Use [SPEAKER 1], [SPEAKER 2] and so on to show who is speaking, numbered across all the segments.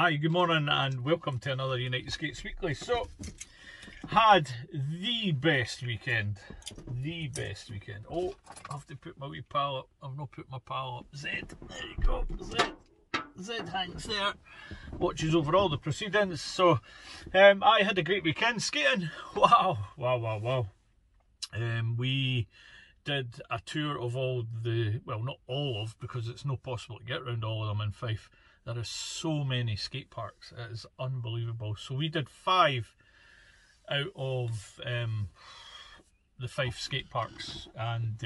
[SPEAKER 1] Hi, good morning and welcome to another United Skates Weekly. So, had the best weekend. Oh, I have to put my wee pal up. I've not put my pal up. Zed, there you go. Zed hangs there. Watches over all the proceedings. So, I had a great weekend skating. Wow. We did a tour of all the, well, not all of, because it's not possible to get around all of them in Fife. There are so many skate parks, it is unbelievable. So we did 5 out of the Fife skate parks, and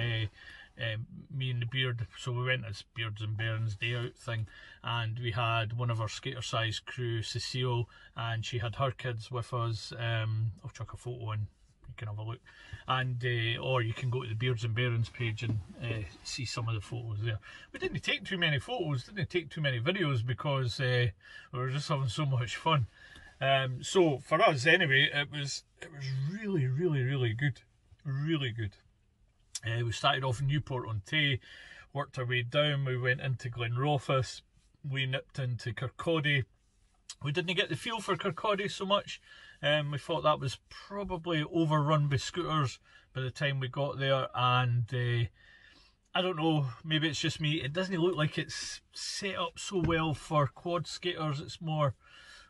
[SPEAKER 1] me and the Beard, so we went as Beards and Bairns day out thing, and we had one of our skater size crew, Cecile, and she had her kids with us. I'll chuck a photo in, you can have a look, and or you can go to the Beards and Bairns page and see some of the photos there. We didn't take too many photos, didn't take too many videos, because we were just having so much fun. So for us anyway, it was really good, we started off in Newport-on-Tay, worked our way down, we went into Glenrothes, we nipped into Kirkcaldy. We didn't get the feel for Kirkcaldy so much. We thought that was probably overrun by scooters by the time we got there, and I don't know, maybe it's just me, it doesn't look like it's set up so well for quad skaters. It's more,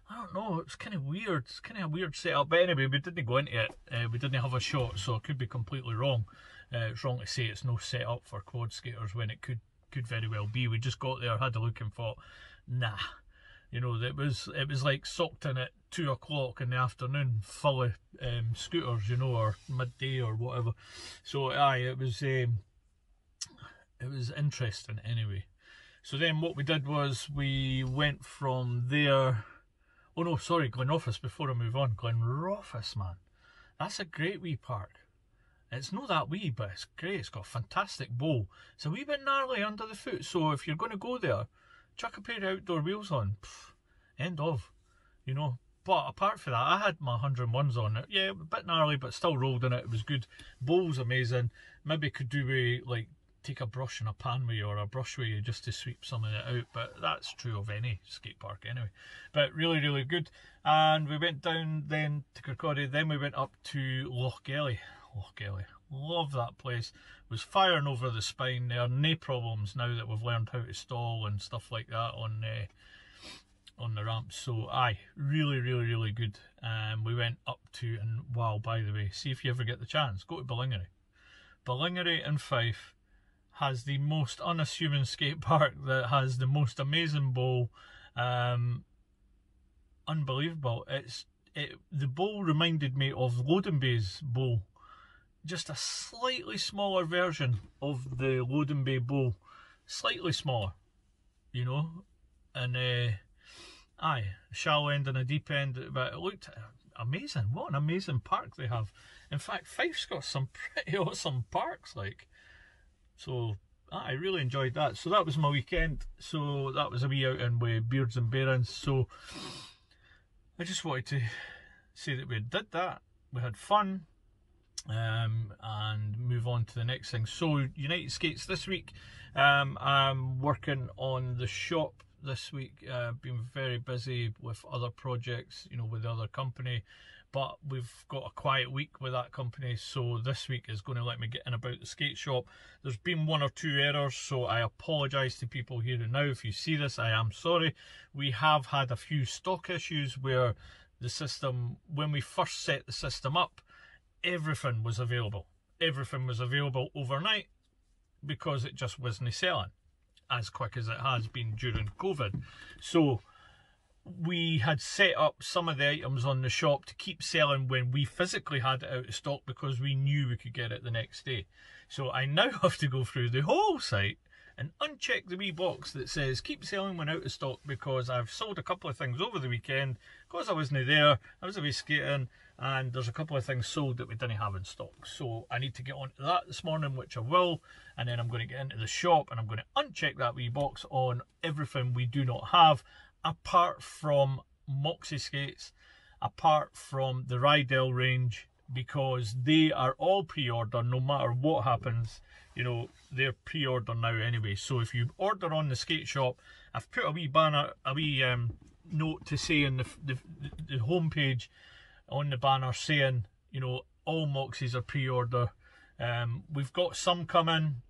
[SPEAKER 1] I don't know, it's kind of weird. It's kind of a weird setup. But anyway, we didn't go into it. We didn't have a shot, so it could be completely wrong. It's wrong to say it's no set up for quad skaters when it could very well be. We just got there, had a look and thought, nah. You know, it was like socked in at 2 o'clock in the afternoon, full of scooters, you know, or midday or whatever. So aye, it was interesting anyway. So then what we did was we went from there. Oh no, sorry, Glenrothes, before I move on. Glenrothes, man. That's a great wee park. It's not that wee, but it's great. It's got a fantastic bowl. It's a wee bit gnarly under the foot, so if you're going to go there, chuck a pair of outdoor wheels on. End of. You know. But apart from that, I had my 101s on it. Yeah, a bit gnarly, but still rolled in it. It was good. Bowl's amazing. Maybe could do with, like, take a brush and a pan with you, or a brush with you, just to sweep some of it out, but that's true of any skate park anyway. But really good. And we went down then to Kirkcaldy, then we went up to Lochgelly. Love that place. Was firing over the spine there, no problems now that we've learned how to stall and stuff like that on the ramps. So aye, really good. We went up to, and wow, by the way, see if you ever get the chance, go to Ballingery in Fife. Has the most unassuming skate park, that has the most amazing bowl. Unbelievable. The bowl reminded me of Loading Bay's bowl, just a slightly smaller version of the Loading Bay bowl, slightly smaller, you know. And aye, shallow end and a deep end, but it looked amazing. What an amazing park they have. In fact, Fife's got some pretty awesome parks, like. So I really enjoyed that. So that was my weekend. So that was a wee outing with Beards and Bairns. So I just wanted to say that we did that. We had fun, and move on to the next thing. So United Skates this week. I'm working on the shop this week. Been very busy with other projects, you know, with the other company. But we've got a quiet week with that company, so this week is going to let me get in about the skate shop. There's been 1 or 2 errors, so I apologise to people here and now. If you see this, I am sorry. We have had a few stock issues where the system, when we first set the system up, everything was available. Everything was available overnight, because it just wasn't selling as quick as it has been during COVID. So we had set up some of the items on the shop to keep selling when we physically had it out of stock, because we knew we could get it the next day. So I now have to go through the whole site and uncheck the wee box that says keep selling when out of stock, because I've sold a couple of things over the weekend because I wasn't there, I was away skating, and there's a couple of things sold that we didn't have in stock. So I need to get onto that this morning, which I will, and then I'm going to get into the shop and I'm going to uncheck that wee box on everything we do not have, apart from Moxie skates, apart from the Rydell range, because they are all pre-order no matter what happens. You know, they're pre-order now anyway. So if you order on the skate shop, I've put a wee banner, a wee note to say in the homepage on the banner saying, you know, all Moxies are pre-order. We've got some coming.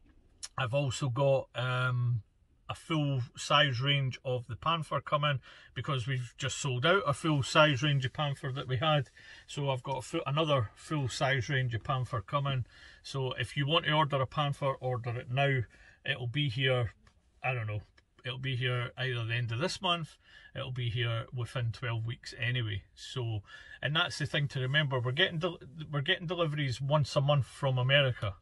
[SPEAKER 1] I've also got a full size range of the Panther coming, because we've just sold out a full size range of Panther that we had. So I've got another full size range of Panther coming. So if you want to order a Panther, order it now. It'll be here, I don't know, it'll be here either the end of this month, it'll be here within 12 weeks anyway. So, and that's the thing to remember, we're getting deliveries once a month from America,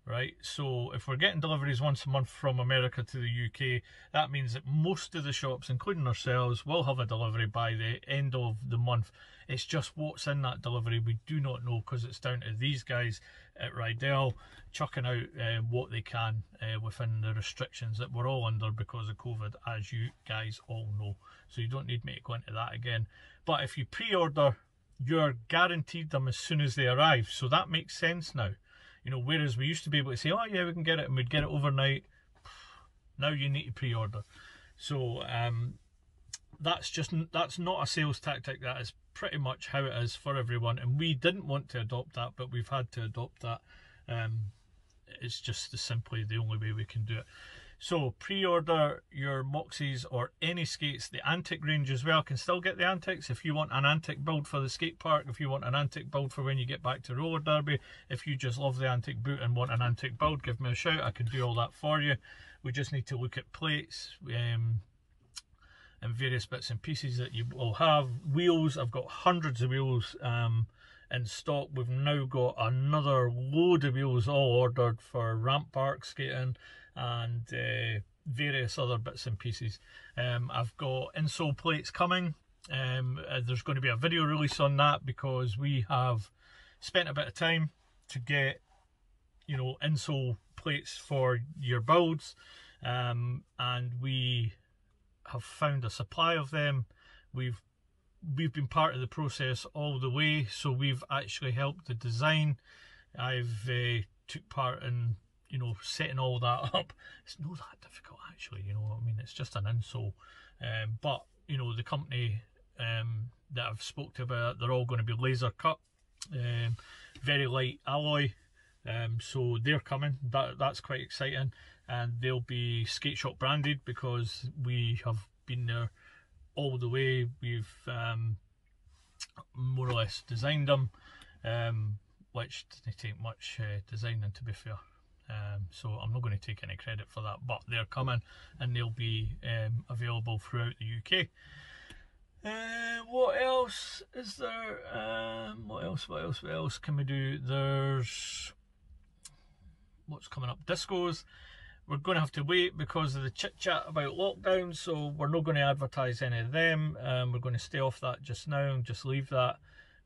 [SPEAKER 1] right? So if we're getting deliveries once a month from America to the UK, that means that most of the shops, including ourselves, will have a delivery by the end of the month. It's just what's in that delivery we do not know, because it's down to these guys at Rydell chucking out what they can within the restrictions that we're all under because of COVID, as you guys all know. So you don't need me to go into that again. But if you pre-order, you're guaranteed them as soon as they arrive. So that makes sense now. You know, whereas we used to be able to say, oh yeah, we can get it, and we'd get it overnight. Now you need to pre-order. So that's not a sales tactic. That is pretty much how it is for everyone, and we didn't want to adopt that, but we've had to adopt that. It's just simply the only way we can do it. So pre-order your Moxies or any skates. The Antic range as well can still get the Antics. If you want an Antic build for the skate park, if you want an Antic build for when you get back to roller derby, if you just love the Antic boot and want an Antic build, give me a shout. I can do all that for you. We just need to look at plates and various bits and pieces that you will have. Wheels, I've got hundreds of wheels in stock. We've now got another load of wheels all ordered for ramp park skating and various other bits and pieces. I've got insole plates coming. There's going to be a video release on that, because we have spent a bit of time to get, you know, insole plates for your builds, and we have found a supply of them. We've been part of the process all the way, so we've actually helped the design. I've took part in, you know, setting all that up. It's not that difficult actually, you know what I mean? It's just an insole. But, you know, the company that I've spoke to about it, they're all going to be laser cut, very light alloy. So they're coming. That's quite exciting, and they'll be skate shop branded, because we have been there all the way. We've more or less designed them, which didn't take much designing, to be fair. So I'm not going to take any credit for that, but they're coming, and they'll be available throughout the UK. What else is there? What else can we do? There's what's coming up, discos. We're going to have to wait because of the chit chat about lockdown, so we're not going to advertise any of them. We're going to stay off that just now and just leave that,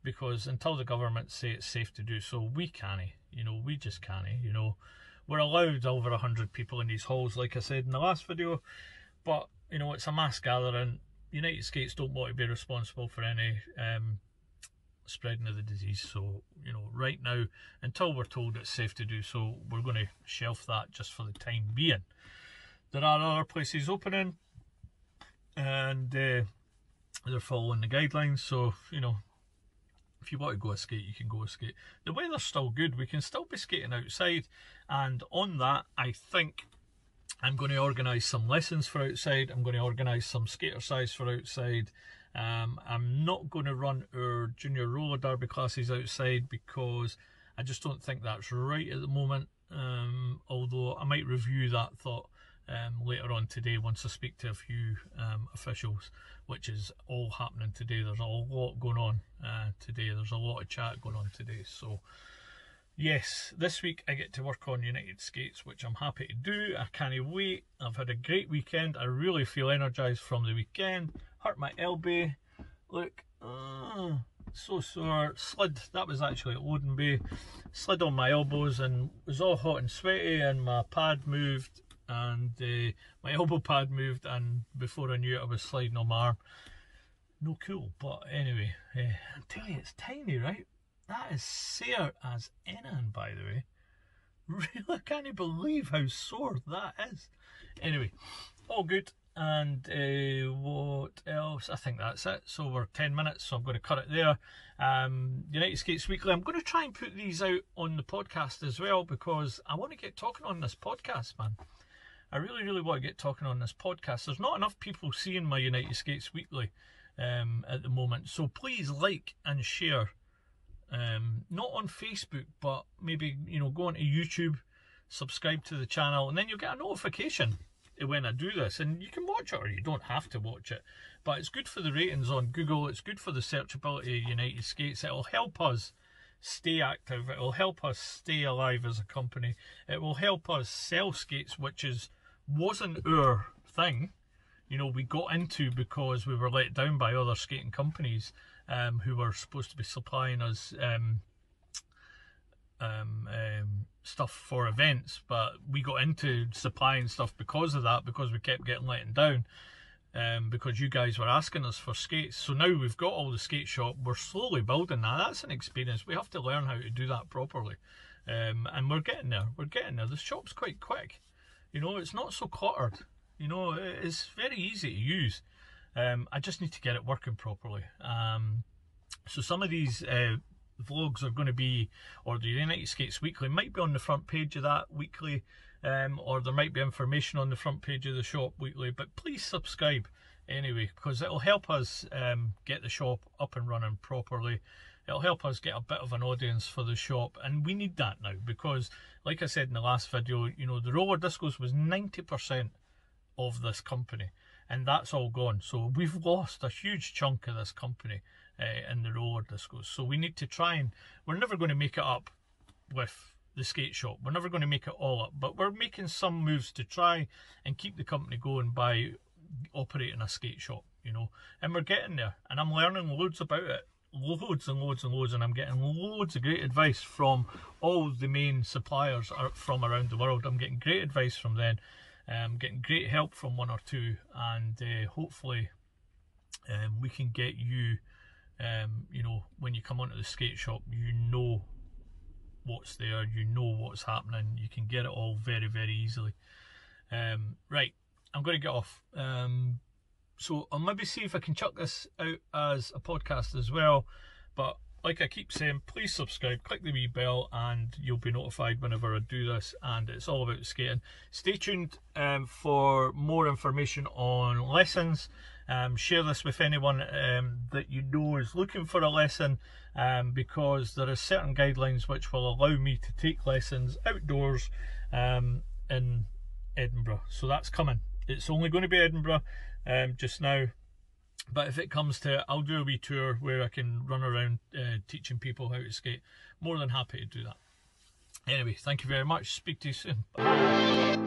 [SPEAKER 1] because until the government say it's safe to do so, we can't, you know, we just can't, you know. We're allowed over 100 people in these halls, like I said in the last video, but, you know, it's a mass gathering. United Skates don't want to be responsible for any spreading of the disease, so, you know, right now, until we're told it's safe to do so, we're going to shelf that just for the time being. There are other places opening, and they're following the guidelines, so, you know, if you want to go a skate, you can go a skate. The weather's still good, we can still be skating outside, and on that, I think I'm going to organise some lessons for outside. I'm going to organise some skater size for outside. I'm not going to run our junior roller derby classes outside, because I just don't think that's right at the moment, although I might review that thought later on today once I speak to a few officials, which is all happening today. There's a lot going on today. There's a lot of chat going on today. So yes, this week I get to work on United Skates, which I'm happy to do. I can't wait. I've had a great weekend. I really feel energised from the weekend. Hurt my elbow. Look, so sore. Slid, that was actually at Loading Bay. Slid on my elbows and was all hot and sweaty, and my pad moved, and my elbow pad moved, and before I knew it I was sliding on my arm. No cool, but anyway, I tell you, it's tiny, right? That is sore as anything, by the way. Really, I can't believe how sore that is. Anyway, all good. And what else? I think that's it. So we're 10 minutes, so I'm going to cut it there. United Skates Weekly. I'm going to try and put these out on the podcast as well, because I want to get talking on this podcast, man. I really, really want to get talking on this podcast. There's not enough people seeing my United Skates Weekly at the moment. So please like and share. Not on Facebook, but maybe, you know, go onto YouTube, subscribe to the channel, and then you'll get a notification when I do this, and you can watch it or you don't have to watch it, but it's good for the ratings on Google, it's good for the searchability of United Skates. It'll help us stay active, it'll help us stay alive as a company, it will help us sell skates, which wasn't our thing. You know, we got into because we were let down by other skating companies who were supposed to be supplying us stuff for events, but we got into supplying stuff because of that, because we kept getting let down, because you guys were asking us for skates. So now we've got all the skate shop, we're slowly building that. That's an experience, we have to learn how to do that properly, and we're getting there, the shop's quite quick, you know, it's not so cluttered, you know, it's very easy to use. I just need to get it working properly. So some of these vlogs are going to be, or the United Skates Weekly might be on the front page of that weekly, or there might be information on the front page of the shop weekly, but please subscribe anyway, because it'll help us get the shop up and running properly. It'll help us get a bit of an audience for the shop, and we need that now, because like I said in the last video, you know, the roller discos was 90% of this company, and that's all gone. So we've lost a huge chunk of this company in the roller discos. So we need to try, and we're never going to make it up with the skate shop, we're never going to make it all up, but we're making some moves to try and keep the company going by operating a skate shop, you know, and we're getting there, and I'm learning loads about it, loads and loads and loads, and I'm getting loads of great advice from all the main suppliers from around the world. I'm getting great advice from them, getting great help from one or two, and hopefully we can get you, you know, when you come onto the skate shop, you know what's there, you know what's happening, you can get it all very, very easily. Right, I'm going to get off. So I'll maybe see if I can chuck this out as a podcast as well, but like I keep saying, please subscribe, click the wee bell, and you'll be notified whenever I do this, and it's all about skating. Stay tuned for more information on lessons. Share this with anyone that you know is looking for a lesson, because there are certain guidelines which will allow me to take lessons outdoors in Edinburgh. So that's coming. It's only going to be Edinburgh just now, but if it comes to it, I'll do a wee tour where I can run around teaching people how to skate. More than happy to do that. Anyway, thank you very much. Speak to you soon. Bye.